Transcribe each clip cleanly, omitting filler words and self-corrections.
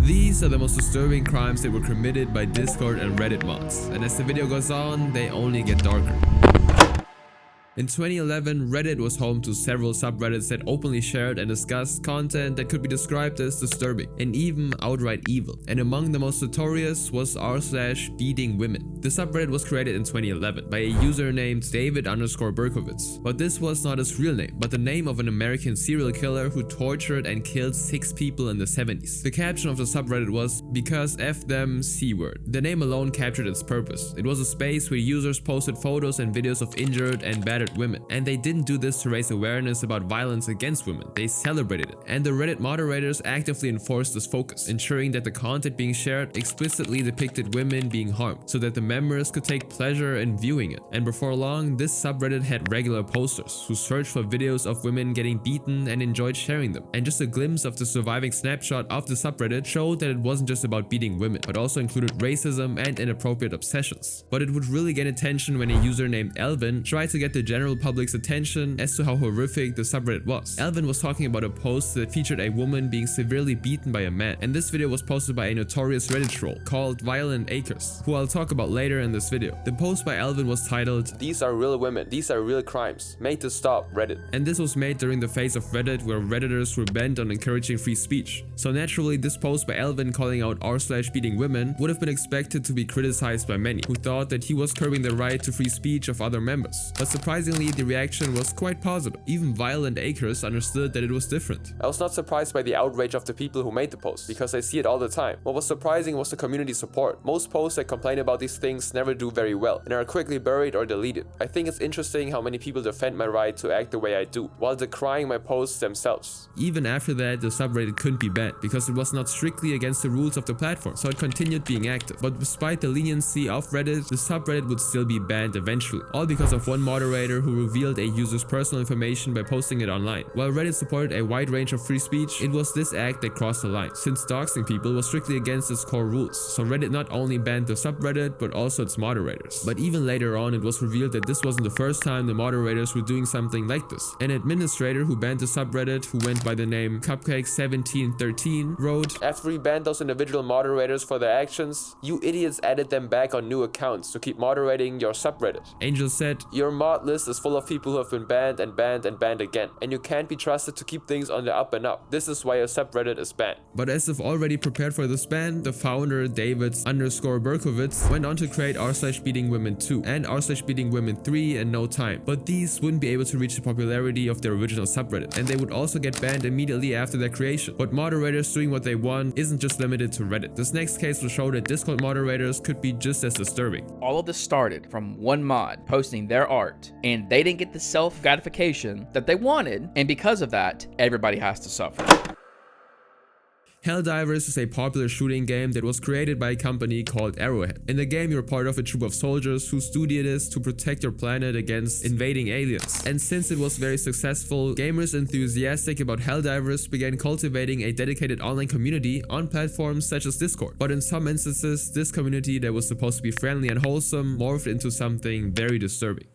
These are the most disturbing crimes that were committed by Discord and Reddit mods, and as the video goes on, they only get darker. In 2011, Reddit was home to several subreddits that openly shared and discussed content that could be described as disturbing and even outright evil. And among the most notorious was r/beating women. The subreddit was created in 2011 by a user named David_Berkowitz. But this was not his real name, but the name of an American serial killer who tortured and killed 6 people in the 70s. The caption of the subreddit was, "Because F them C-word." The name alone captured its purpose. It was a space where users posted photos and videos of injured and battered women. And they didn't do this to raise awareness about violence against women, they celebrated it. And the Reddit moderators actively enforced this focus, ensuring that the content being shared explicitly depicted women being harmed, so that the members could take pleasure in viewing it. And before long, this subreddit had regular posters who searched for videos of women getting beaten and enjoyed sharing them. And just a glimpse of the surviving snapshot of the subreddit showed that it wasn't just about beating women, but also included racism and inappropriate obsessions. But it would really gain attention when a user named Elvin tried to get the general public's attention as to how horrific the subreddit was. Elvin was talking about a post that featured a woman being severely beaten by a man, and this video was posted by a notorious Reddit troll called Violent Acres, who I'll talk about later in this video. The post by Elvin was titled, "These are real women, these are real crimes, made to stop, Reddit." And this was made during the phase of Reddit where Redditors were bent on encouraging free speech. So naturally, this post by Elvin calling out r/beating women would have been expected to be criticized by many, who thought that he was curbing the right to free speech of other members. But surprisingly, the reaction was quite positive. Even Violent Acres understood that it was different. "I was not surprised by the outrage of the people who made the post, because I see it all the time. What was surprising was the community support. Most posts that complain about these things never do very well, and are quickly buried or deleted. I think it's interesting how many people defend my right to act the way I do, while decrying my posts themselves." Even after that, the subreddit couldn't be banned, because it was not strictly against the rules of the platform, so it continued being active. But despite the leniency of Reddit, the subreddit would still be banned eventually, all because of one moderator who revealed a user's personal information by posting it online. While Reddit supported a wide range of free speech, it was this act that crossed the line, since doxing people was strictly against its core rules. So Reddit not only banned the subreddit, but also its moderators. But even later on, it was revealed that this wasn't the first time the moderators were doing something like this. An administrator who banned the subreddit, who went by the name Cupcake1713, wrote, "After we banned those individual moderators for their actions, you idiots added them back on new accounts to keep moderating your subreddit. Angel said, Your mod list is full of people who have been banned and banned and banned again, and you can't be trusted to keep things on the up and up. This is why your subreddit is banned." But as if already prepared for this ban, the founder David_Berkowitz went on to create r/beating women 2 and r/beating women 3 in no time. But these wouldn't be able to reach the popularity of their original subreddit, and they would also get banned immediately after their creation. But moderators doing what they want isn't just limited to Reddit. This next case will show that Discord moderators could be just as disturbing. All of this started from one mod posting their art, and they didn't get the self-gratification that they wanted, and because of that, everybody has to suffer. Helldivers is a popular shooting game that was created by a company called Arrowhead. In the game, you're part of a troop of soldiers whose duty it is to protect your planet against invading aliens. And since it was very successful, gamers enthusiastic about Helldivers began cultivating a dedicated online community on platforms such as Discord. But in some instances, this community that was supposed to be friendly and wholesome morphed into something very disturbing.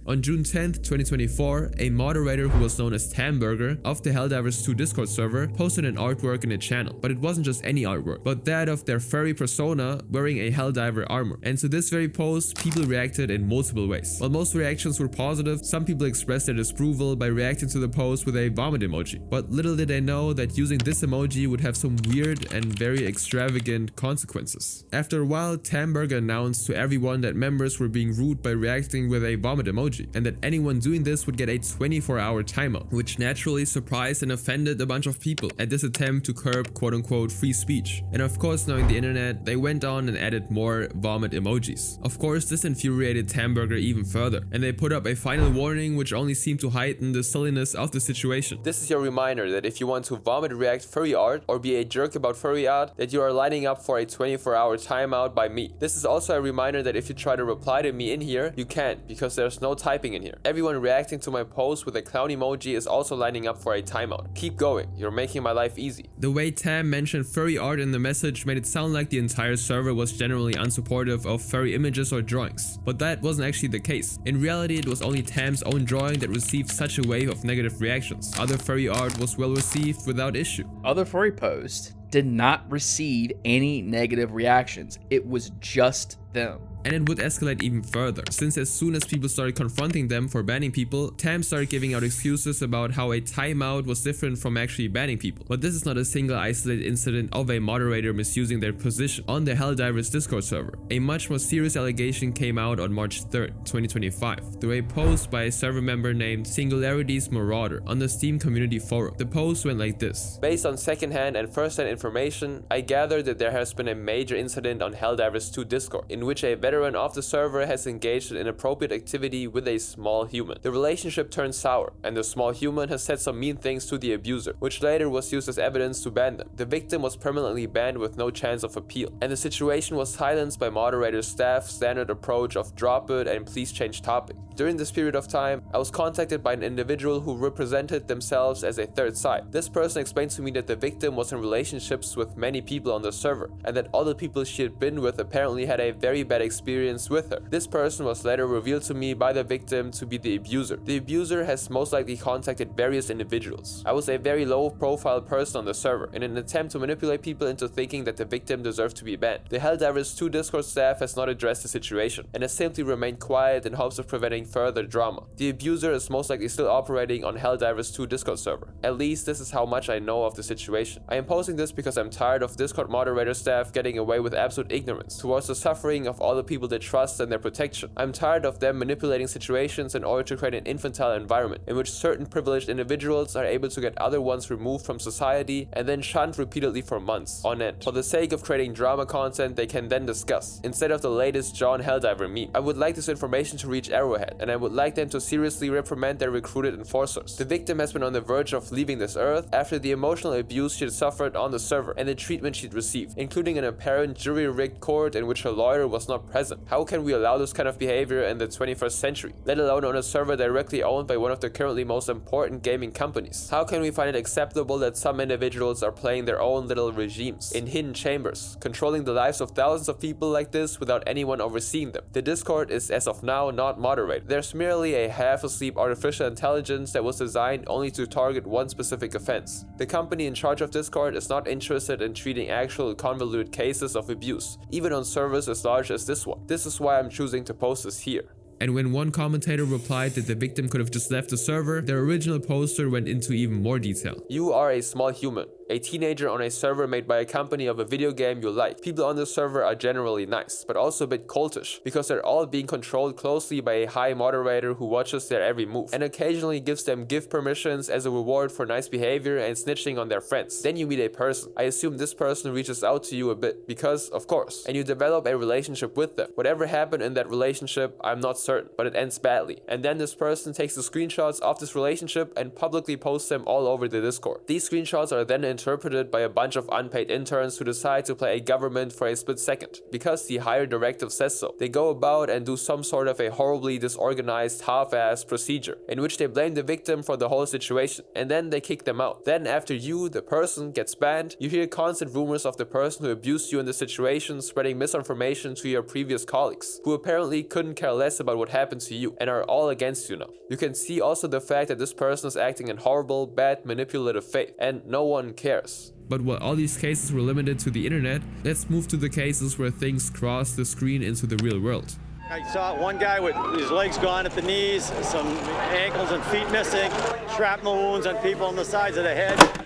On June 10th, 2024, a moderator who was known as Tamburger of the Helldivers 2 Discord server posted an artwork in the channel. But it wasn't just any artwork, but that of their furry persona wearing a Helldiver armor. And to this very post, people reacted in multiple ways. While most reactions were positive, some people expressed their disapproval by reacting to the post with a vomit emoji. But little did they know that using this emoji would have some weird and very extravagant consequences. After a while, Tamburger announced to everyone that members were being rude by reacting with a vomit emoji, and that anyone doing this would get a 24-hour timeout, which naturally surprised and offended a bunch of people at this attempt to curb quote-unquote free speech. And of course, knowing the internet, they went on and added more vomit emojis. Of course, this infuriated Tamburger even further, and they put up a final warning which only seemed to heighten the silliness of the situation. "This is your reminder that if you want to vomit react furry art or be a jerk about furry art, that you are lining up for a 24-hour timeout by me. This is also a reminder that if you try to reply to me in here, you can't, because there's no typing in here. Everyone reacting to my post with a clown emoji is also lining up for a timeout. Keep going, you're making my life easy." The way Tam mentioned furry art in the message made it sound like the entire server was generally unsupportive of furry images or drawings. But that wasn't actually the case. In reality, it was only Tam's own drawing that received such a wave of negative reactions. Other furry art was well received without issue. Other furry posts did not receive any negative reactions. It was just them. And it would escalate even further, since as soon as people started confronting them for banning people, Tam started giving out excuses about how a timeout was different from actually banning people. But this is not a single isolated incident of a moderator misusing their position on the Helldivers Discord server. A much more serious allegation came out on March 3rd, 2025, through a post by a server member named Singularity's Marauder on the Steam community forum. The post went like this. Based on secondhand and first-hand information, I gathered that there has been a major incident on Helldivers 2 Discord, in which a veteran of the server has engaged in inappropriate activity with a small human. The relationship turned sour, and the small human has said some mean things to the abuser, which later was used as evidence to ban them. The victim was permanently banned with no chance of appeal, and the situation was silenced by moderator staff's standard approach of drop it and please change topic. During this period of time, I was contacted by an individual who represented themselves as a third side. This person explained to me that the victim was in relationships with many people on the server, and that all the people she had been with apparently had a very bad experience with her. This person was later revealed to me by the victim to be the abuser. The abuser has most likely contacted various individuals. I was a very low profile person on the server in an attempt to manipulate people into thinking that the victim deserved to be banned. The Helldivers 2 Discord staff has not addressed the situation and has simply remained quiet in hopes of preventing further drama. The abuser is most likely still operating on Helldivers 2 Discord server. At least this is how much I know of the situation. I am posting this because I'm tired of Discord moderator staff getting away with absolute ignorance towards the suffering of all the people they trust and their protection. I'm tired of them manipulating situations in order to create an infantile environment in which certain privileged individuals are able to get other ones removed from society and then shunned repeatedly for months on end. For the sake of creating drama content they can then discuss, instead of the latest John Helldiver meme. I would like this information to reach Arrowhead, and I would like them to seriously reprimand their recruited enforcers. The victim has been on the verge of leaving this earth after the emotional abuse she had suffered on the server and the treatment she'd received, including an apparent jury-rigged court in which her lawyer was not present. How can we allow this kind of behavior in the 21st century, let alone on a server directly owned by one of the currently most important gaming companies? How can we find it acceptable that some individuals are playing their own little regimes in hidden chambers, controlling the lives of thousands of people like this without anyone overseeing them? The Discord is as of now not moderated. There's merely a half-asleep artificial intelligence that was designed only to target one specific offense. The company in charge of Discord is not interested in treating actual convoluted cases of abuse, even on servers as large as this one. This is why I'm choosing to post this here. And when one commentator replied that the victim could have just left the server, their original poster went into even more detail. You are a small human, a teenager on a server made by a company of a video game you like. People on the server are generally nice, but also a bit cultish, because they're all being controlled closely by a high moderator who watches their every move, and occasionally gives them gift permissions as a reward for nice behavior and snitching on their friends. Then you meet a person. I assume this person reaches out to you a bit, because, of course, and you develop a relationship with them. Whatever happened in that relationship, I'm not certain, but it ends badly. And then this person takes the screenshots of this relationship and publicly posts them all over the Discord. These screenshots are then interpreted by a bunch of unpaid interns who decide to play a government for a split second, because the higher directive says so. They go about and do some sort of a horribly disorganized, half-assed procedure, in which they blame the victim for the whole situation, and then they kick them out. Then after you, the person, gets banned, you hear constant rumors of the person who abused you in the situation spreading misinformation to your previous colleagues, who apparently couldn't care less about what happened to you, and are all against you now. You can see also the fact that this person is acting in horrible, bad, manipulative faith, and no one cares. But while all these cases were limited to the internet, let's move to the cases where things cross the screen into the real world. I saw one guy with his legs gone at the knees, some ankles and feet missing, shrapnel wounds on people on the sides of the head.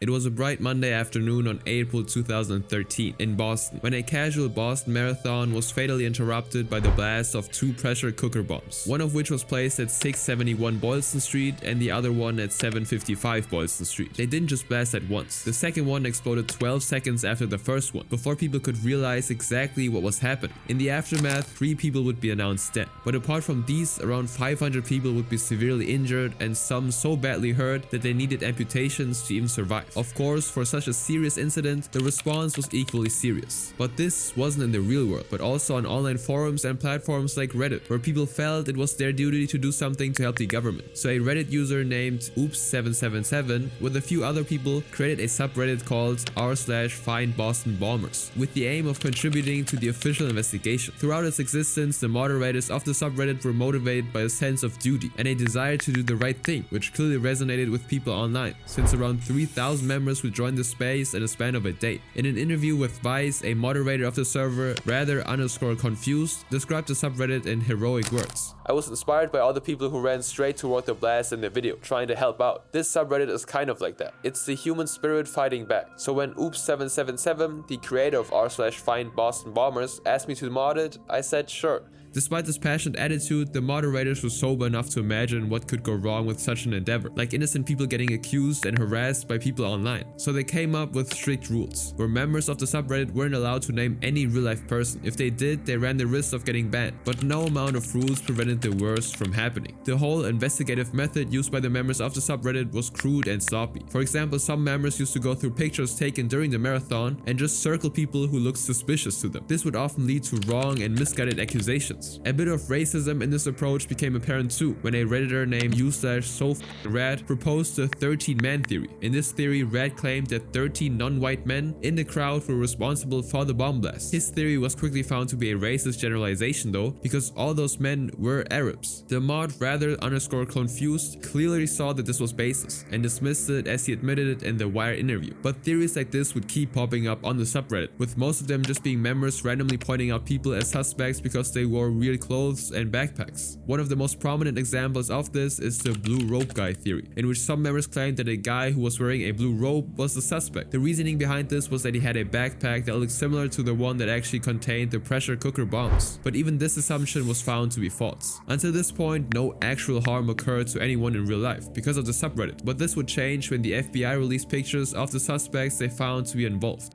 It was a bright Monday afternoon on April 2013 in Boston, when a casual Boston marathon was fatally interrupted by the blast of two pressure cooker bombs, one of which was placed at 671 Boylston Street and the other one at 755 Boylston Street. They didn't just blast at once. The second one exploded 12 seconds after the first one, before people could realize exactly what was happening. In the aftermath, 3 people would be announced dead. But apart from these, around 500 people would be severely injured and some so badly hurt that they needed amputations to even survive. Of course, for such a serious incident, the response was equally serious. But this wasn't in the real world, but also on online forums and platforms like Reddit, where people felt it was their duty to do something to help the government. So a Reddit user named Oops777 with a few other people created a subreddit called r/FindBostonBombers with the aim of contributing to the official investigation. Throughout its existence, the moderators of the subreddit were motivated by a sense of duty and a desire to do the right thing, which clearly resonated with people online, since around 3,000 2,000 members would join the space in a span of a day. In an interview with Vice, a moderator of the server, rather_confused, described the subreddit in heroic words. I was inspired by all the people who ran straight toward the blast in the video, trying to help out. This subreddit is kind of like that. It's the human spirit fighting back. So when Oops777, the creator of r/find Boston Bombers, asked me to mod it, I said sure. Despite this passionate attitude, the moderators were sober enough to imagine what could go wrong with such an endeavor, like innocent people getting accused and harassed by people online. So they came up with strict rules, where members of the subreddit weren't allowed to name any real-life person. If they did, they ran the risk of getting banned, but no amount of rules prevented the worst from happening. The whole investigative method used by the members of the subreddit was crude and sloppy. For example, some members used to go through pictures taken during the marathon and just circle people who looked suspicious to them. This would often lead to wrong and misguided accusations. A bit of racism in this approach became apparent too when a redditor named u/so_rad proposed the 13-man theory. In this theory, Rad claimed that 13 non-white men in the crowd were responsible for the bomb blast. His theory was quickly found to be a racist generalization though, because all those men were Arabs. The mod rather_confused clearly saw that this was baseless and dismissed it as he admitted it in the Wire interview. But theories like this would keep popping up on the subreddit, with most of them just being members randomly pointing out people as suspects because they wore weird clothes and backpacks. One of the most prominent examples of this is the blue robe guy theory, in which some members claimed that a guy who was wearing a blue robe was the suspect. The reasoning behind this was that he had a backpack that looked similar to the one that actually contained the pressure cooker bombs. But even this assumption was found to be false. Until this point, no actual harm occurred to anyone in real life because of the subreddit, but this would change when the FBI released pictures of the suspects they found to be involved.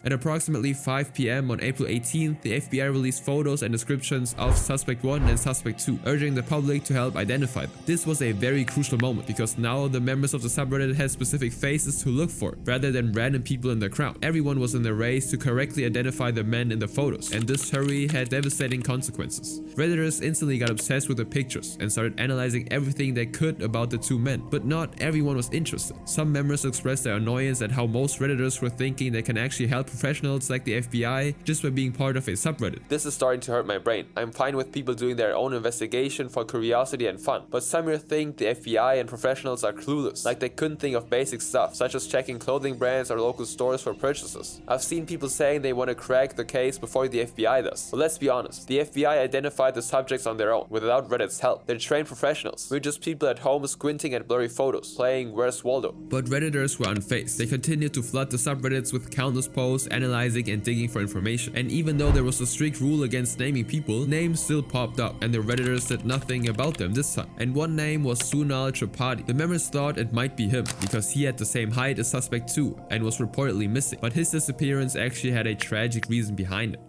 At approximately 5 PM on April 18th, the FBI released photos and descriptions of Suspect 1 and Suspect 2, urging the public to help identify them. This was a very crucial moment because now the members of the subreddit had specific faces to look for, rather than random people in the crowd. Everyone was in the race to correctly identify the men in the photos, and this hurry had devastating consequences. Redditors instantly got obsessed with the pictures and started analyzing everything they could about the two men, but not everyone was interested. Some members expressed their annoyance at how most Redditors were thinking they can actually help professionals like the FBI just by being part of a subreddit. This is starting to hurt my brain. I'm fine with people doing their own investigation for curiosity and fun, but some here think the FBI and professionals are clueless, like they couldn't think of basic stuff, such as checking clothing brands or local stores for purchases. I've seen people saying they want to crack the case before the FBI does. But let's be honest, the FBI identified the subjects on their own, without Reddit's help. They're trained professionals. We're just people at home squinting at blurry photos, playing Where's Waldo. But Redditors were unfazed. They continued to flood the subreddits with countless posts, analyzing and digging for information. And even though there was a strict rule against naming people, names still popped up, and the Redditors said nothing about them this time. And one name was Sunal Tripathi. The members thought it might be him, because he had the same height as Suspect 2 and was reportedly missing. But his disappearance actually had a tragic reason behind it.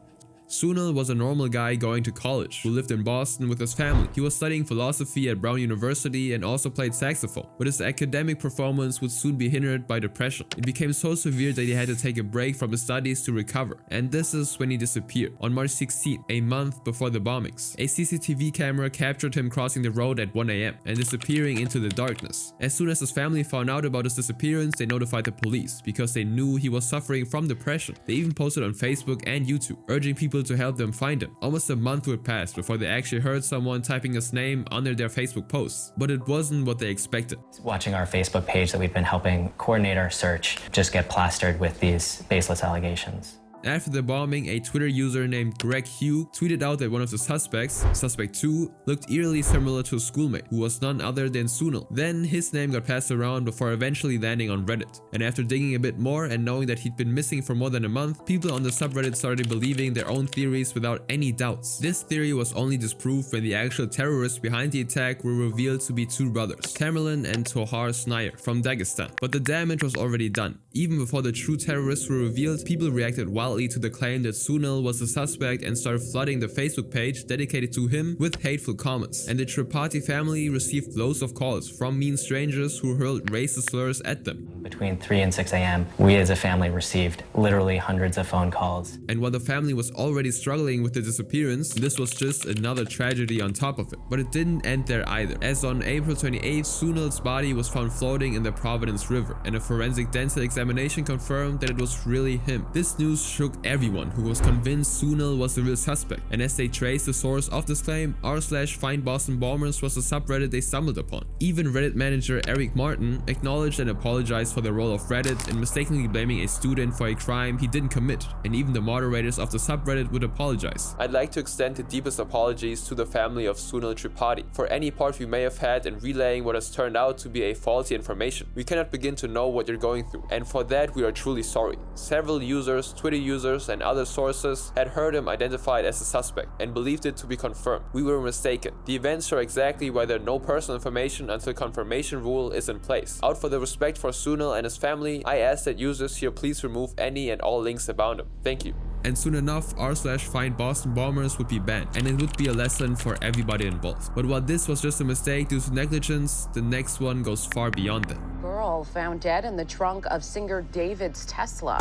Sunal was a normal guy going to college who lived in Boston with his family. He was studying philosophy at Brown University and also played saxophone, but his academic performance would soon be hindered by depression. It became so severe that he had to take a break from his studies to recover, and this is when he disappeared. On March 16th, a month before the bombings, a CCTV camera captured him crossing the road at 1 AM and disappearing into the darkness. As soon as his family found out about his disappearance, they notified the police because they knew he was suffering from depression. They even posted on Facebook and YouTube, urging people to help them find him. Almost a month would pass before they actually heard someone typing his name under their Facebook posts, but it wasn't what they expected. Watching our Facebook page that we've been helping coordinate our search just get plastered with these baseless allegations. After the bombing, a Twitter user named Greg Hugh tweeted out that one of the suspects, Suspect 2, looked eerily similar to a schoolmate who was none other than Sunal. Then his name got passed around before eventually landing on Reddit. And after digging a bit more and knowing that he'd been missing for more than a month, people on the subreddit started believing their own theories without any doubts. This theory was only disproved when the actual terrorists behind the attack were revealed to be two brothers, Tamerlan and Tohar Snyer from Dagestan. But the damage was already done. Even before the true terrorists were revealed, people reacted wildly to the claim that Sunal was the suspect and started flooding the Facebook page dedicated to him with hateful comments. And the Tripathi family received loads of calls from mean strangers who hurled racist slurs at them. Between 3 and 6 AM, we as a family received literally hundreds of phone calls. And while the family was already struggling with the disappearance, this was just another tragedy on top of it. But it didn't end there either, as on April 28th, Sunal's body was found floating in the Providence River, and a forensic dental examination examination confirmed that it was really him. This news shook everyone who was convinced Sunil was the real suspect, and as they traced the source of this claim, r/findbostonbombers was the subreddit they stumbled upon. Even Reddit manager Eric Martin acknowledged and apologized for the role of Reddit in mistakenly blaming a student for a crime he didn't commit, and even the moderators of the subreddit would apologize. I'd like to extend the deepest apologies to the family of Sunil Tripathi for any part we may have had in relaying what has turned out to be a faulty information. We cannot begin to know what you're going through, and for that we are truly sorry. Several users, Twitter users, and other sources had heard him identified as a suspect and believed it to be confirmed. We were mistaken. The events show exactly why there are no personal information until confirmation rule is in place. Out for the respect for Sunil and his family, I ask that users here please remove any and all links about him. Thank you. And soon enough, r/findbostonbombers would be banned, and it would be a lesson for everybody involved. But while this was just a mistake due to negligence, the next one goes far beyond that. Girl found dead in the trunk of singer David's Tesla.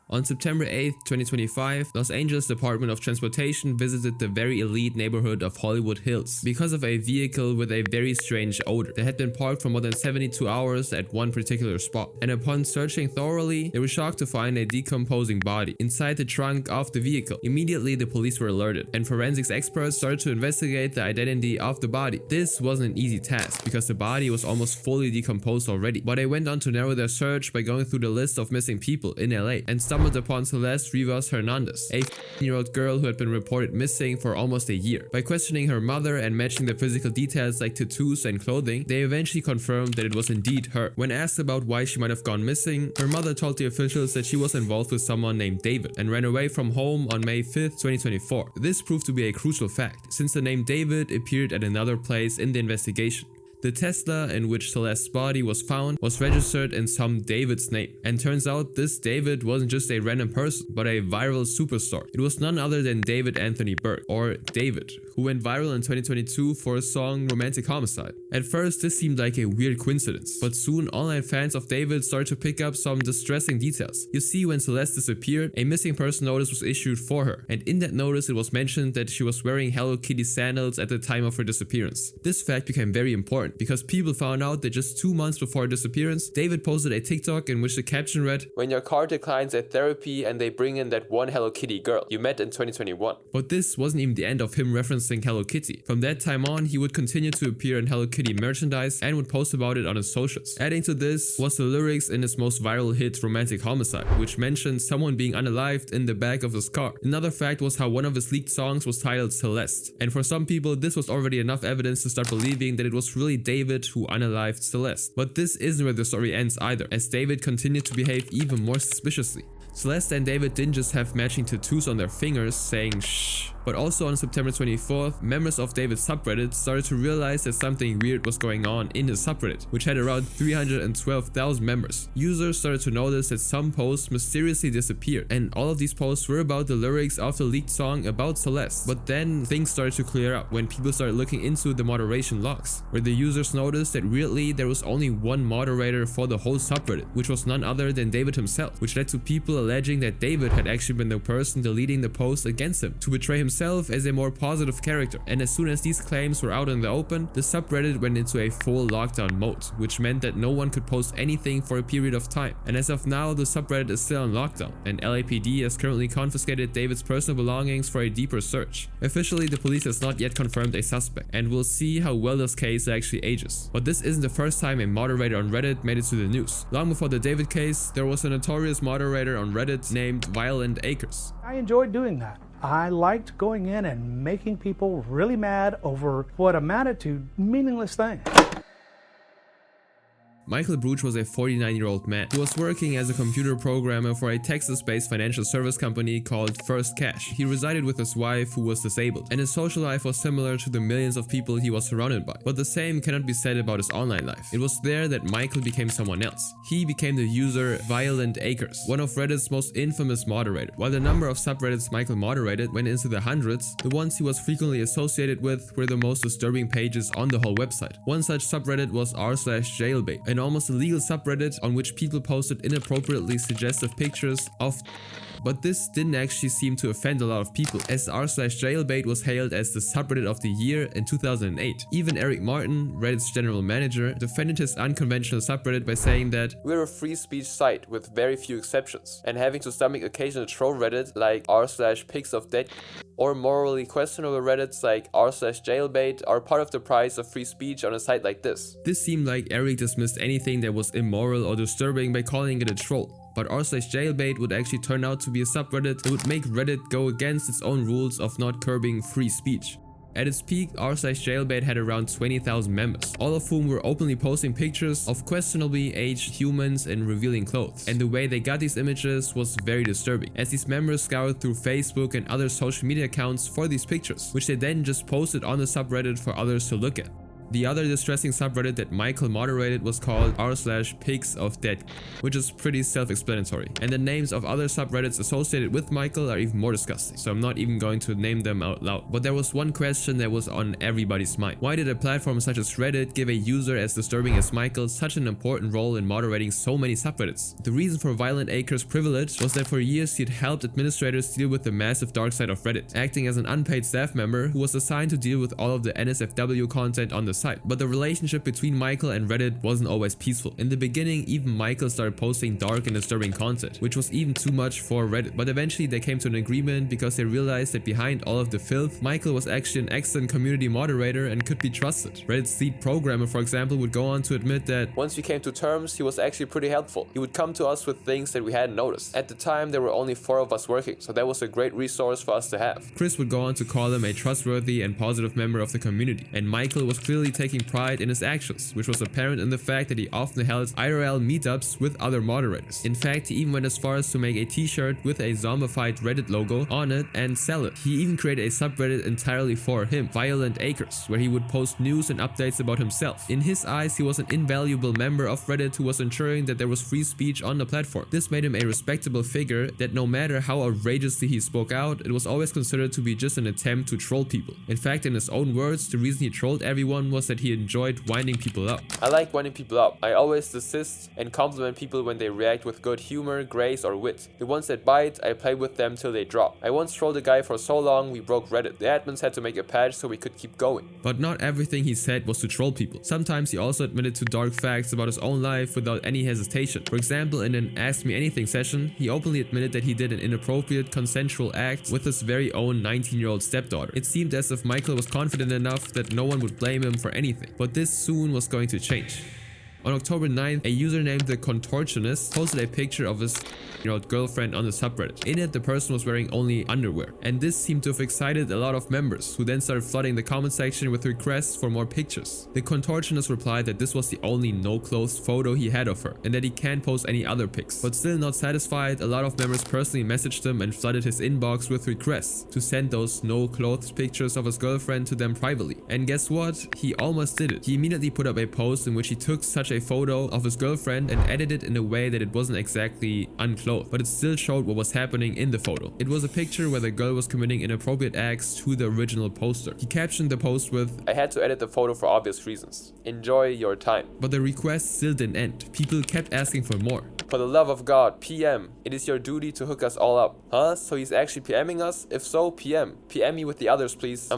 On September 8, 2025, Los Angeles Department of Transportation visited the very elite neighborhood of Hollywood Hills because of a vehicle with a very strange odor that had been parked for more than 72 hours at one particular spot. And upon searching thoroughly, they were shocked to find a decomposing body inside the trunk of the vehicle. Immediately, the police were alerted, and forensics experts started to investigate the identity of the body. This wasn't an easy task because the body was almost fully decomposed already, but they went on to narrow their search by going through the list of missing people in LA and stumbled upon Celeste Rivas Hernandez, a 15-year-old girl who had been reported missing for almost a year. By questioning her mother and matching the physical details like tattoos and clothing, they eventually confirmed that it was indeed her. When asked about why she might have gone missing, her mother told the officials that she was involved with someone named David and ran away from home on May 5th, 2024. This proved to be a crucial fact, since the name David appeared at another place in the investigation. The Tesla in which Celeste's body was found was registered in some David's name, and turns out this David wasn't just a random person, but a viral superstar. It was none other than David Anthony Burke, or David, who went viral in 2022 for his song Romantic Homicide. At first, this seemed like a weird coincidence, but soon online fans of David started to pick up some distressing details. You see, when Celeste disappeared, a missing person notice was issued for her, and in that notice it was mentioned that she was wearing Hello Kitty sandals at the time of her disappearance. This fact became very important because people found out that just 2 months before her disappearance, David posted a TikTok in which the caption read, "When your car declines at therapy and they bring in that one Hello Kitty girl you met in 2021. But this wasn't even the end of him referencing Hello Kitty. From that time on, he would continue to appear in Hello Kitty merchandise and would post about it on his socials. Adding to this was the lyrics in his most viral hit Romantic Homicide, which mentioned someone being unalived in the back of his car. Another fact was how one of his leaked songs was titled Celeste, and for some people this was already enough evidence to start believing that it was really David who unalived Celeste. But this isn't where the story ends either, as David continued to behave even more suspiciously. Celeste and David didn't just have matching tattoos on their fingers saying shh, but also on September 24th, members of David's subreddit started to realize that something weird was going on in his subreddit, which had around 312,000 members. Users started to notice that some posts mysteriously disappeared, and all of these posts were about the lyrics of the leaked song about Celeste. But then things started to clear up when people started looking into the moderation logs, where the users noticed that weirdly there was only one moderator for the whole subreddit, which was none other than David himself, which led to people alleging that David had actually been the person deleting the post against him to portray himself as a more positive character. And as soon as these claims were out in the open, the subreddit went into a full lockdown mode, which meant that no one could post anything for a period of time. And as of now, the subreddit is still on lockdown, and LAPD has currently confiscated David's personal belongings for a deeper search. Officially, the police has not yet confirmed a suspect, and we'll see how well this case actually ages. But this isn't the first time a moderator on Reddit made it to the news. Long before the David case, there was a notorious moderator on Reddit named Violent Acres. I enjoyed doing that. I liked going in and making people really mad over what amounted to meaningless things. Michael Bruch was a 49-year-old man who was working as a computer programmer for a Texas-based financial service company called First Cash. He resided with his wife, who was disabled, and his social life was similar to the millions of people he was surrounded by. But the same cannot be said about his online life. It was there that Michael became someone else. He became the user Violent Acres, one of Reddit's most infamous moderators. While the number of subreddits Michael moderated went into the hundreds, the ones he was frequently associated with were the most disturbing pages on the whole website. One such subreddit was r/jailbait, an almost illegal subreddit on which people posted inappropriately suggestive pictures of But this didn't actually seem to offend a lot of people, as r/jailbait was hailed as the subreddit of the year in 2008. Even Eric Martin, Reddit's general manager, defended his unconventional subreddit by saying that we're a free speech site with very few exceptions, and having to stomach occasional troll Reddit like r/pics of dead or morally questionable Reddits like r/jailbait are part of the price of free speech on a site like this. This seemed like Eric dismissed anything that was immoral or disturbing by calling it a troll. But r/jailbait would actually turn out to be a subreddit that would make Reddit go against its own rules of not curbing free speech. At its peak, r/jailbait had around 20,000 members, all of whom were openly posting pictures of questionably aged humans in revealing clothes. And the way they got these images was very disturbing, as these members scoured through Facebook and other social media accounts for these pictures, which they then just posted on the subreddit for others to look at. The other distressing subreddit that Michael moderated was called r/pics of dead, which is pretty self-explanatory. And the names of other subreddits associated with Michael are even more disgusting, so I'm not even going to name them out loud. But there was one question that was on everybody's mind. Why did a platform such as Reddit give a user as disturbing as Michael such an important role in moderating so many subreddits? The reason for Violent Acre's privilege was that for years he had helped administrators deal with the massive dark side of Reddit, acting as an unpaid staff member who was assigned to deal with all of the NSFW content on the site. But the relationship between Michael and Reddit wasn't always peaceful. In the beginning, even Michael started posting dark and disturbing content, which was even too much for Reddit. But eventually they came to an agreement because they realized that behind all of the filth, Michael was actually an excellent community moderator and could be trusted. Reddit's lead programmer, for example, would go on to admit that once we came to terms, he was actually pretty helpful. He would come to us with things that we hadn't noticed. At the time, there were only 4 of us working, so that was a great resource for us to have. Chris would go on to call him a trustworthy and positive member of the community, and Michael was clearly taking pride in his actions, which was apparent in the fact that he often held IRL meetups with other moderators. In fact, he even went as far as to make a t-shirt with a zombified Reddit logo on it and sell it. He even created a subreddit entirely for him, Violent Acres, where he would post news and updates about himself. In his eyes, he was an invaluable member of Reddit who was ensuring that there was free speech on the platform. This made him a respectable figure that no matter how outrageously he spoke out, it was always considered to be just an attempt to troll people. In fact, in his own words, the reason he trolled everyone was that he enjoyed winding people up. I like winding people up. I always assist and compliment people when they react with good humor, grace, or wit. The ones that bite, I play with them till they drop. I once trolled a guy for so long we broke Reddit. The admins had to make a patch so we could keep going. But not everything he said was to troll people. Sometimes he also admitted to dark facts about his own life without any hesitation. For example, in an Ask Me Anything session, he openly admitted that he did an inappropriate consensual act with his very own 19-year-old stepdaughter. It seemed as if Michael was confident enough that no one would blame him for anything. But this soon was going to change. On October 9th, a user named The Contortionist posted a picture of his girlfriend on the subreddit. In it, the person was wearing only underwear, and this seemed to have excited a lot of members, who then started flooding the comment section with requests for more pictures. The Contortionist replied that this was the only no-clothes photo he had of her, and that he can't post any other pics. But still not satisfied, a lot of members personally messaged him and flooded his inbox with requests to send those no-clothes pictures of his girlfriend to them privately. And guess what? He almost did it. He immediately put up a post in which he took such a photo of his girlfriend and edited it in a way that it wasn't exactly unclothed, but it still showed what was happening in the photo. It was a picture where the girl was committing inappropriate acts to the original poster. He captioned the post with, I had to edit the photo for obvious reasons. Enjoy your time. But the requests still didn't end. People kept asking for more. For the love of God, PM. It is your duty to hook us all up. Huh? So he's actually PMing us? If so, PM. PM me with the others, please.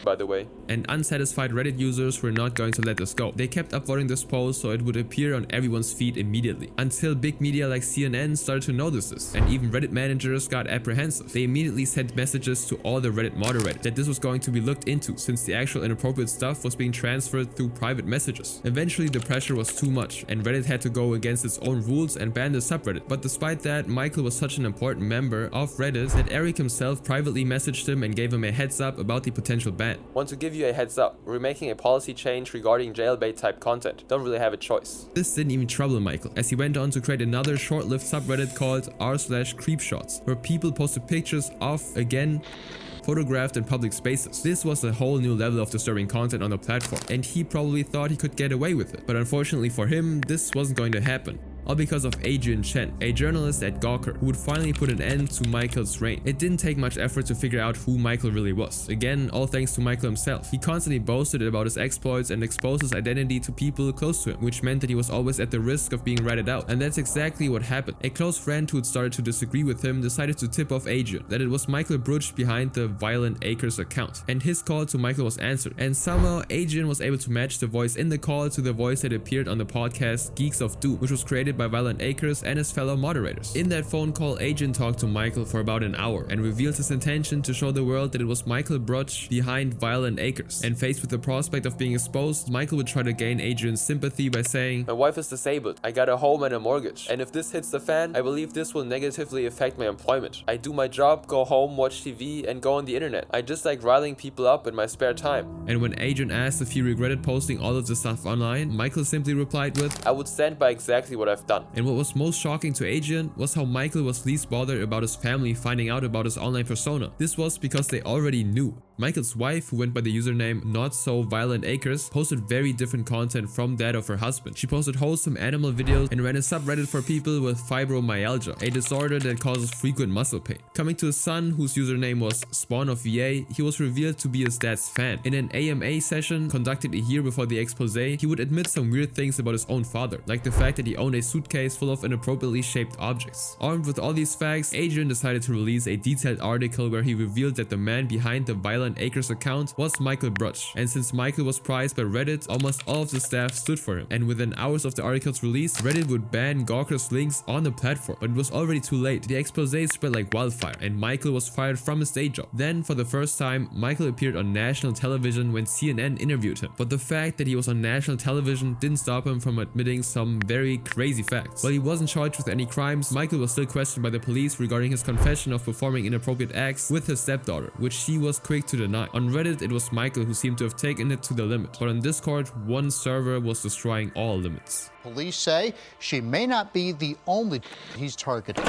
By the way. And unsatisfied Reddit users were not going to let this go. They kept upvoting this post so it would appear on everyone's feed immediately. Until big media like CNN started to notice this, and even Reddit managers got apprehensive. They immediately sent messages to all the Reddit moderators that this was going to be looked into, since the actual inappropriate stuff was being transferred through private messages. Eventually the pressure was too much, and Reddit had to go against its own rules and ban the subreddit. But despite that, Michael was such an important member of Reddit that Eric himself privately messaged him and gave him a heads up about the potential ban. Want to give you a heads up, we're making a policy change regarding jailbait type content. Don't really have a choice. This didn't even trouble Michael, as he went on to create another short-lived subreddit called r/creepshots, where people posted pictures of, again, photographed in public spaces. This was a whole new level of disturbing content on the platform, and he probably thought he could get away with it. But unfortunately for him, this wasn't going to happen. all because of Adrian Chen, a journalist at Gawker, who would finally put an end to Michael's reign. It didn't take much effort to figure out who Michael really was. Again, all thanks to Michael himself. He constantly boasted about his exploits and exposed his identity to people close to him, which meant that he was always at the risk of being ratted out. And that's exactly what happened. A close friend who had started to disagree with him decided to tip off Adrian that it was Michael Bruch behind the Violent Acres account, and his call to Michael was answered. And somehow Adrian was able to match the voice in the call to the voice that appeared on the podcast Geeks of Doom, which was created by Violent Acres and his fellow moderators. In that phone call, Adrian talked to Michael for about an hour and revealed his intention to show the world that it was Michael Bruch behind Violent Acres. And faced with the prospect of being exposed, Michael would try to gain Adrian's sympathy by saying, "My wife is disabled. I got a home and a mortgage. And if this hits the fan, I believe this will negatively affect my employment. I do my job, go home, watch TV, and go on the internet. I just like riling people up in my spare time." And when Adrian asked if he regretted posting all of the stuff online, Michael simply replied with, "I would stand by exactly what I've done." And what was most shocking to Adrian was how Michael was least bothered about his family finding out about his online persona. This was because they already knew. Michael's wife, who went by the username Not So Violent Acres, posted very different content from that of her husband. She posted wholesome animal videos and ran a subreddit for people with fibromyalgia, a disorder that causes frequent muscle pain. Coming to his son, whose username was Spawn of VA, he was revealed to be his dad's fan. In an AMA session conducted a year before the expose, he would admit some weird things about his own father, like the fact that he owned a suitcase full of inappropriately shaped objects. Armed with all these facts, Adrian decided to release a detailed article where he revealed that the man behind the Violent Acres account was Michael Bruch. And since Michael was prized by Reddit, almost all of the staff stood for him. And within hours of the article's release, Reddit would ban Gawker's links on the platform. But it was already too late. The expose spread like wildfire, and Michael was fired from his day job. Then, for the first time, Michael appeared on national television when CNN interviewed him. But the fact that he was on national television didn't stop him from admitting some very crazy facts. While he wasn't charged with any crimes, Michael was still questioned by the police regarding his confession of performing inappropriate acts with his stepdaughter, which she was quick to deny. On Reddit, it was Michael who seemed to have taken it to the limit, but on Discord, one server was destroying all limits. Police say she may not be the only he's targeted.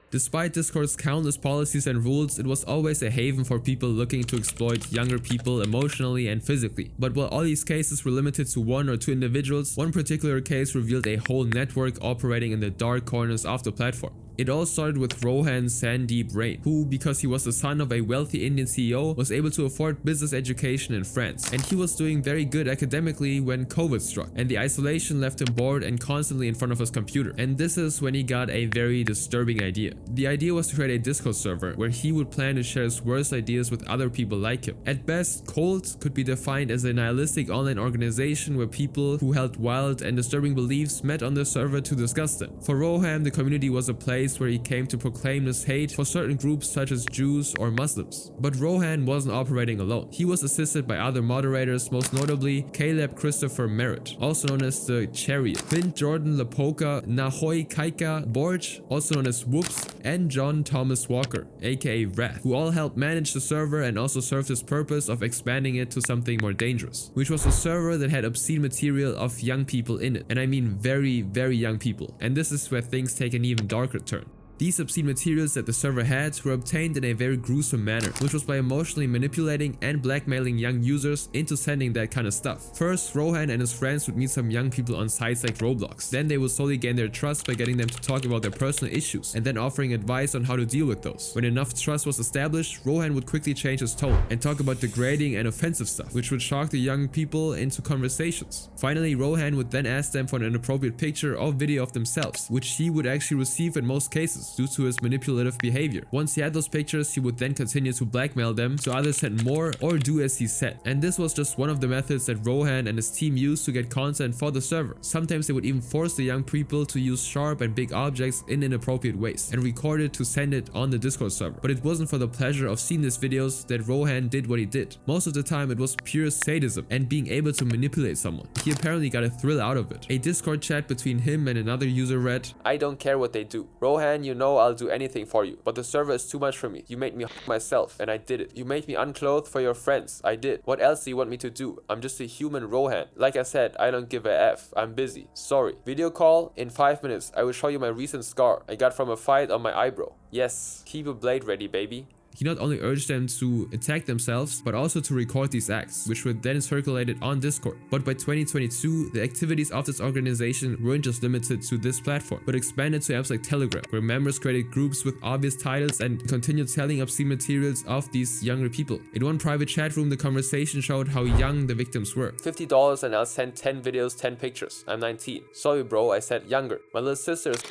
Despite Discord's countless policies and rules, it was always a haven for people looking to exploit younger people emotionally and physically. But while all these cases were limited to 1 or 2 individuals, one particular case revealed a whole network operating in the dark corners of the platform. It all started with Rohan Sandeep Rain, who, because he was the son of a wealthy Indian CEO, was able to afford business education in France. And he was doing very good academically when COVID struck, and the isolation left him bored and constantly in front of his computer. And this is when he got a very disturbing idea. The idea was to create a Discord server where he would plan to share his worst ideas with other people like him. At best, Cult could be defined as a nihilistic online organization where people who held wild and disturbing beliefs met on the server to discuss them. For Rohan, the community was a place where he came to proclaim his hate for certain groups such as Jews or Muslims. But Rohan wasn't operating alone. He was assisted by other moderators, most notably Caleb Christopher Merritt, also known as the Chariot, Clint Jordan Lapoka, Nahoy Kaika Borch, also known as Whoops, and John Thomas Walker, aka Wrath, who all helped manage the server and also served his purpose of expanding it to something more dangerous, which was a server that had obscene material of young people in it. And I mean very, very young people. And this is where things take an even darker turn. These obscene materials that the server had were obtained in a very gruesome manner, which was by emotionally manipulating and blackmailing young users into sending that kind of stuff. First, Rohan and his friends would meet some young people on sites like Roblox. Then they would slowly gain their trust by getting them to talk about their personal issues and then offering advice on how to deal with those. When enough trust was established, Rohan would quickly change his tone and talk about degrading and offensive stuff, which would shock the young people into conversations. Finally, Rohan would then ask them for an inappropriate picture or video of themselves, which he would actually receive in most cases due to his manipulative behavior. Once he had those pictures, he would then continue to blackmail them to either send more or do as he said. And this was just one of the methods that Rohan and his team used to get content for the server. Sometimes they would even force the young people to use sharp and big objects in inappropriate ways and record it to send it on the Discord server. But it wasn't for the pleasure of seeing these videos that Rohan did what he did. Most of the time it was pure sadism and being able to manipulate someone. He apparently got a thrill out of it. A Discord chat between him and another user read, "I don't care what they do. Rohan, you know I'll do anything for you, but the server is too much for me. You made me myself, and I did it. You made me unclothed for your friends. I did. What else do you want me to do? I'm just a human Rohan. Like I said, I don't give a F. I'm busy. Sorry. Video call? In 5 minutes, I will show you my recent scar I got from a fight on my eyebrow. Yes, keep a blade ready, baby." He not only urged them to attack themselves, but also to record these acts, which were then circulated on Discord. But by 2022, the activities of this organization weren't just limited to this platform, but expanded to apps like Telegram, where members created groups with obvious titles and continued selling obscene materials of these younger people. In one private chat room, the conversation showed how young the victims were. $50 and I'll send 10 videos, 10 pictures. I'm 19. Sorry bro, I said younger. My little sister is...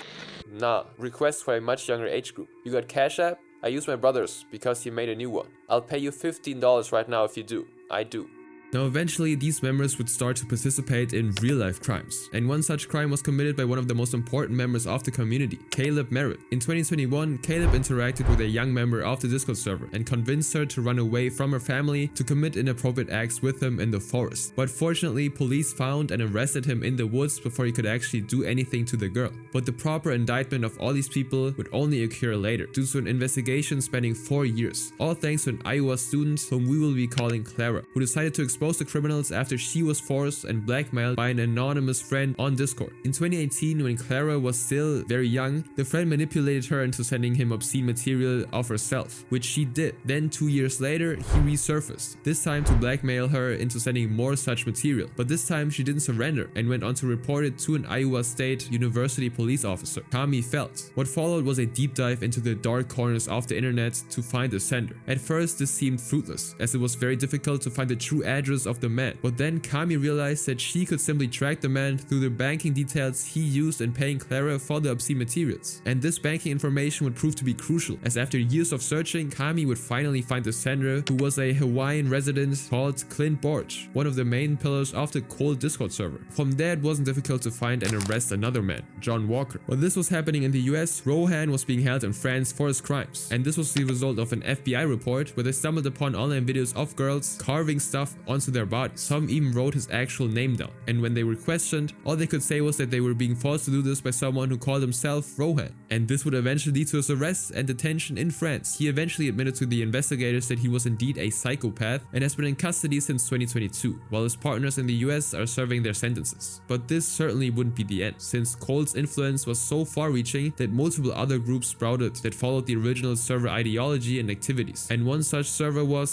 Nah, request for a much younger age group. You got Cash App? I use my brother's because he made a new one. I'll pay you $15 right now if you do. I do. Now eventually these members would start to participate in real-life crimes, and one such crime was committed by one of the most important members of the community, Caleb Merritt. In 2021, Caleb interacted with a young member of the Discord server and convinced her to run away from her family to commit inappropriate acts with him in the forest. But fortunately, police found and arrested him in the woods before he could actually do anything to the girl. But the proper indictment of all these people would only occur later, due to an investigation spanning 4 years, all thanks to an Iowa student whom we will be calling Clara, who decided to expose the criminals after she was forced and blackmailed by an anonymous friend on Discord. In 2018, when Clara was still very young, the friend manipulated her into sending him obscene material of herself, which she did. Then 2 years later, he resurfaced, this time to blackmail her into sending more such material. But this time she didn't surrender and went on to report it to an Iowa State University police officer, Kami Felt. What followed was a deep dive into the dark corners of the internet to find the sender. At first this seemed fruitless, as it was very difficult to find the true address of the man, but then Kami realized that she could simply track the man through the banking details he used in paying Clara for the obscene materials. And this banking information would prove to be crucial, as after years of searching, Kami would finally find the sender, who was a Hawaiian resident called Clint Borge, one of the main pillars of the cold Discord server. From there it wasn't difficult to find and arrest another man, John Walker. While this was happening in the US, Rohan was being held in France for his crimes, and this was the result of an FBI report where they stumbled upon online videos of girls carving stuff onto their bodies. Some even wrote his actual name down, and when they were questioned, all they could say was that they were being forced to do this by someone who called himself Rohan, and this would eventually lead to his arrest and detention in France. He eventually admitted to the investigators that he was indeed a psychopath and has been in custody since 2022, while his partners in the US are serving their sentences. But this certainly wouldn't be the end, since Cold's influence was so far-reaching that multiple other groups sprouted that followed the original server ideology and activities, and one such server was...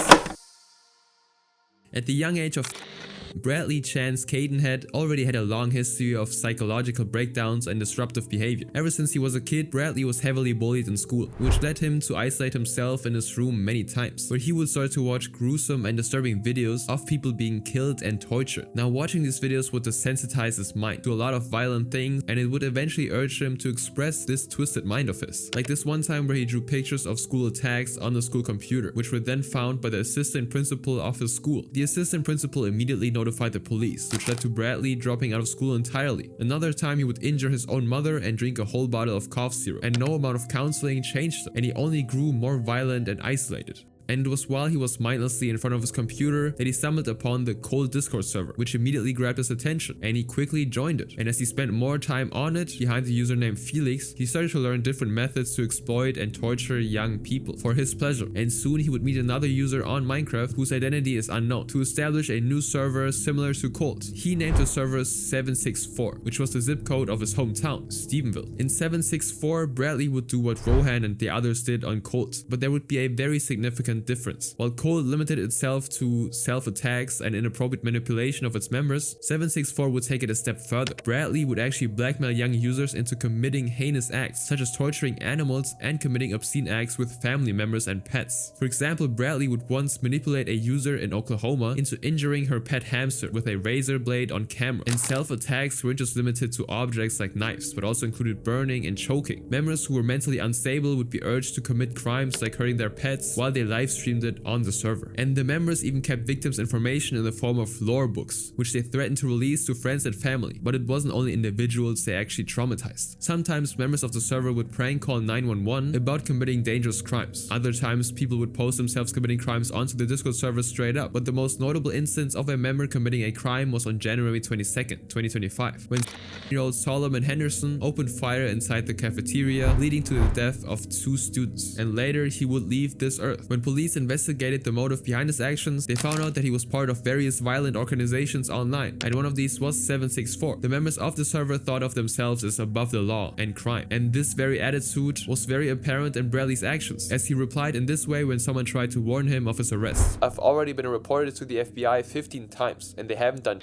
At the young age of Bradley Chance Cadenhead already had a long history of psychological breakdowns and disruptive behavior. Ever since he was a kid, Bradley was heavily bullied in school, which led him to isolate himself in his room many times, where he would start to watch gruesome and disturbing videos of people being killed and tortured. Now, watching these videos would desensitize his mind to a lot of violent things, and it would eventually urge him to express this twisted mind of his. Like this one time where he drew pictures of school attacks on the school computer, which were then found by the assistant principal of his school. The assistant principal immediately notified the police, which led to Bradley dropping out of school entirely. Another time he would injure his own mother and drink a whole bottle of cough syrup, and no amount of counseling changed him, and he only grew more violent and isolated. And it was while he was mindlessly in front of his computer that he stumbled upon the cold Discord server, which immediately grabbed his attention, and he quickly joined it. And as he spent more time on it, behind the username Felix, he started to learn different methods to exploit and torture young people for his pleasure. And soon he would meet another user on Minecraft whose identity is unknown, to establish a new server similar to Cold. He named the server 764, which was the zip code of his hometown, Stephenville. In 764, Bradley would do what Rohan and the others did on Cold, but there would be a very significant difference. While Cold limited itself to self-attacks and inappropriate manipulation of its members, 764 would take it a step further. Bradley would actually blackmail young users into committing heinous acts, such as torturing animals and committing obscene acts with family members and pets. For example, Bradley would once manipulate a user in Oklahoma into injuring her pet hamster with a razor blade on camera. And self-attacks weren't just limited to objects like knives, but also included burning and choking. Members who were mentally unstable would be urged to commit crimes like hurting their pets while they live streamed it on the server. And the members even kept victims' information in the form of lore books, which they threatened to release to friends and family. But it wasn't only individuals they actually traumatized. Sometimes members of the server would prank call 911 about committing dangerous crimes. Other times people would post themselves committing crimes onto the Discord server straight up. But the most notable instance of a member committing a crime was on January 22nd, 2025, when 17-year-old Solomon Henderson opened fire inside the cafeteria, leading to the death of 2 students. And later he would leave this earth. When police investigated the motive behind his actions, they found out that he was part of various violent organizations online, and one of these was 764. The members of the server thought of themselves as above the law and crime, and this very attitude was very apparent in Bradley's actions, as he replied in this way when someone tried to warn him of his arrest. I've already been reported to the FBI 15 times, and they haven't done.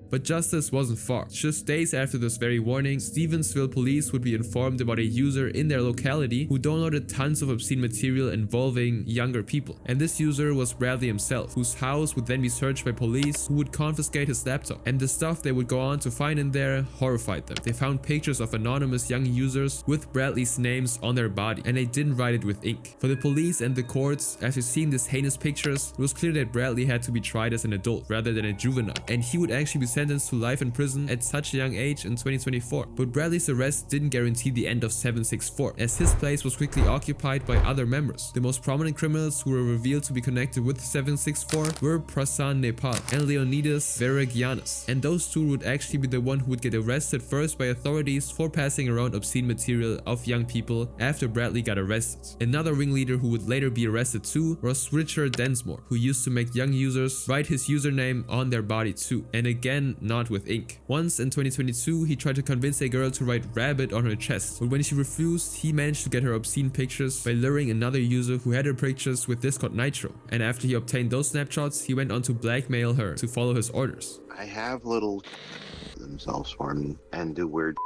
But justice wasn't far. Just days after this very warning, Stevensville police would be informed about a user in their locality who downloaded tons of obscene material involving younger people. And this user was Bradley himself, whose house would then be searched by police who would confiscate his laptop. And the stuff they would go on to find in there horrified them. They found pictures of anonymous young users with Bradley's names on their body, and they didn't write it with ink. For the police and the courts, after seeing these heinous pictures, it was clear that Bradley had to be tried as an adult rather than a juvenile, and he would actually be sentenced to life in prison at such a young age in 2024. But Bradley's arrest didn't guarantee the end of 764, as his place was quickly occupied by other members. The most prominent criminals who were revealed to be connected with 764 were Prasan Nepal and Leonidas Veragianis, and those two would actually be the one who would get arrested first by authorities for passing around obscene material of young people after Bradley got arrested. Another ringleader who would later be arrested too was Richard Densmore, who used to make young users write his username on their body too, and again not with ink. Once in 2022, he tried to convince a girl to write rabbit on her chest, but when she refused, he managed to get her obscene pictures by luring another user who had her pictures with Discord Nitro, and after he obtained those snapshots, he went on to blackmail her to follow his orders. I have little themselves for me and do weird.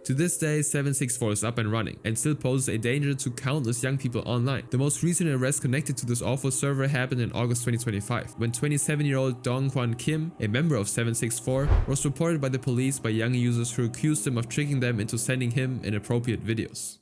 To this day, 764 is up and running and still poses a danger to countless young people online. The most recent arrest connected to this awful server happened in August 2025, when 27-year-old Dong Hwan Kim, a member of 764, was reported by the police by young users who accused him of tricking them into sending him inappropriate videos.